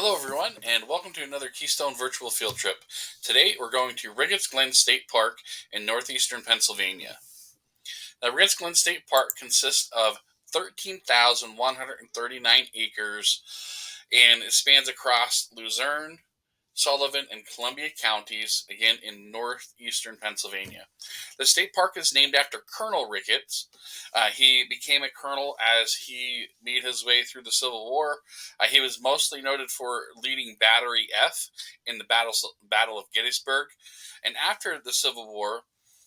Hello, everyone, and welcome to another Keystone Virtual Field Trip. Today, we're going to Ricketts Glen State Park in northeastern Pennsylvania. Now, Ricketts Glen State Park consists of 13,139 acres, and it spans across Luzerne, Sullivan, and Columbia counties, again in northeastern Pennsylvania. The state park is named after Colonel Ricketts. He became a colonel as he made his way through the Civil War. He was mostly noted for leading Battery F in the Battle of Gettysburg. And after the Civil War,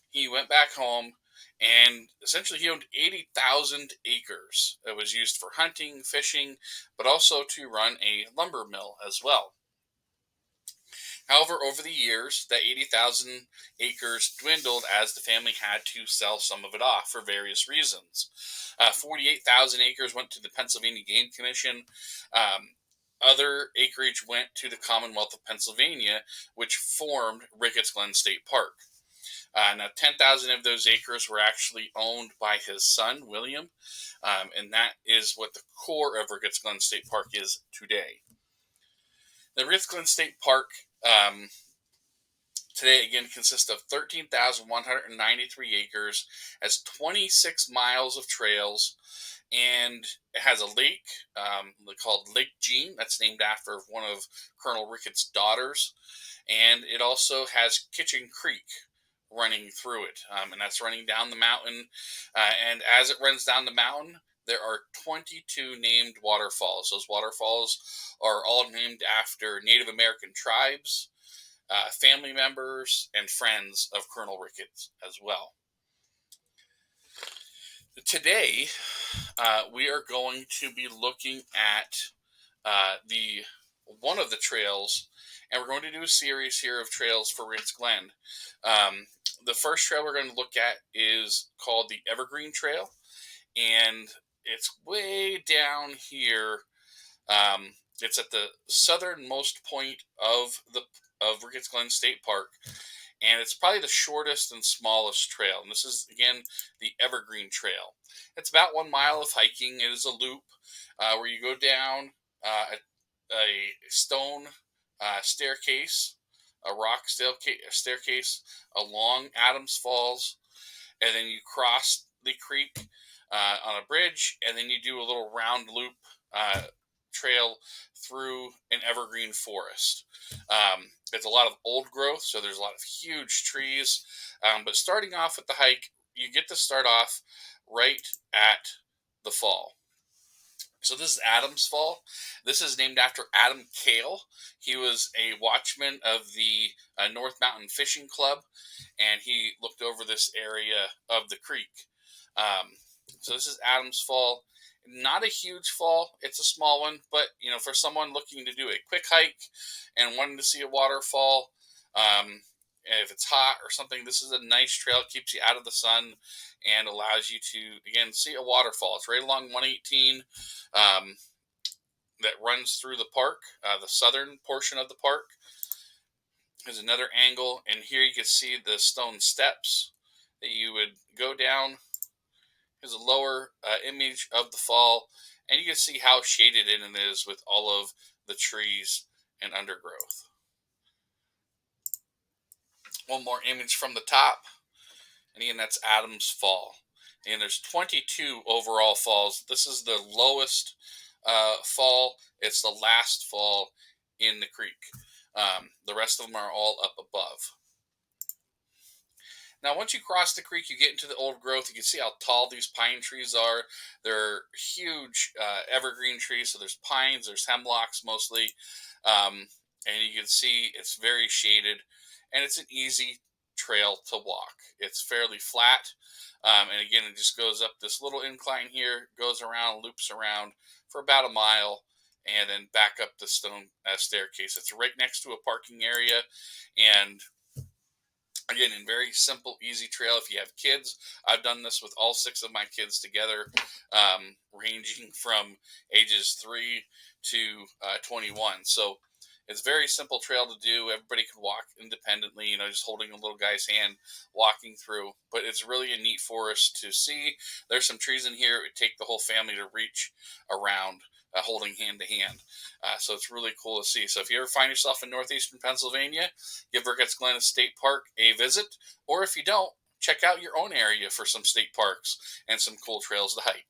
he went back home and essentially he owned 80,000 acres. It was used for hunting, fishing, but also to run a lumber mill as well. However, over the years, that 80,000 acres dwindled as the family had to sell some of it off for various reasons. 48,000 acres went to the Pennsylvania Game Commission. Other acreage went to the Commonwealth of Pennsylvania, which formed Ricketts Glen State Park. Now, 10,000 of those acres were actually owned by his son, William, and that is what the core of Ricketts Glen State Park is today. The Ricketts Glen State Park today again consists of 13,193 acres, has 26 miles of trails, and it has a lake called Lake Jean. That's named after one of Colonel Ricketts' daughters, and it also has Kitchen Creek running through it, and that's running down the mountain. And as it runs down the mountain, there are 22 named waterfalls. Those waterfalls are all named after Native American tribes, family members, and friends of Colonel Ricketts as well. Today, we are going to be looking at one of the trails, and we're going to do a series here of trails for Ricketts Glen. The first trail we're going to look at is called the Evergreen Trail, and it's way down here. It's at the southernmost point of Ricketts Glen State Park, and it's probably the shortest and smallest trail. And this is, again, the Evergreen Trail. It's about 1 mile of hiking. It is a loop where you go down a stone staircase, a rock staircase along Adams Falls, and then you cross the creek on a bridge, and then you do a little round loop trail through an evergreen forest. It's a lot of old growth, so there's a lot of huge trees. But starting off with the hike, you get to start off right at the fall. So this is Adams Fall. This is named after Adam Cale. He was a watchman of the North Mountain Fishing Club, and he looked over this area of the creek. So this is Adams Fall. Not a huge fall. It's a small one, but for someone looking to do a quick hike and wanting to see a waterfall, if it's hot or something, this is a nice trail. It keeps you out of the sun and allows you to, again, see a waterfall. It's right along 118 that runs through the park, the southern portion of the park. There's another angle, and here you can see the stone steps that you would go down. Here's a lower image of the fall, and you can see how shaded in it is with all of the trees and undergrowth. One more image from the top, and again, that's Adams Fall. And there's 22 overall falls. This is the lowest fall. It's the last fall in the creek. The rest of them are all up above. Now, once you cross the creek, you get into the old growth. You can see how tall these pine trees are. They're huge evergreen trees, so there's pines, there's hemlocks mostly, and you can see it's very shaded, and it's an easy trail to walk. It's fairly flat, and again, it just goes up this little incline here, goes around, loops around for about a mile, and then back up the stone staircase. It's right next to a parking area, and again, in very simple, easy trail. If you have kids, I've done this with all 6 of my kids together, ranging from ages 3 to 21. So it's a very simple trail to do. Everybody can walk independently, just holding a little guy's hand, walking through. But it's really a neat forest to see. There's some trees in here. It would take the whole family to reach around. holding hand to hand. So it's really cool to see. So if you ever find yourself in northeastern Pennsylvania, give Ricketts Glen State Park a visit, or if you don't, check out your own area for some state parks and some cool trails to hike.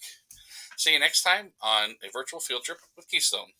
See you next time on a virtual field trip with Keystone.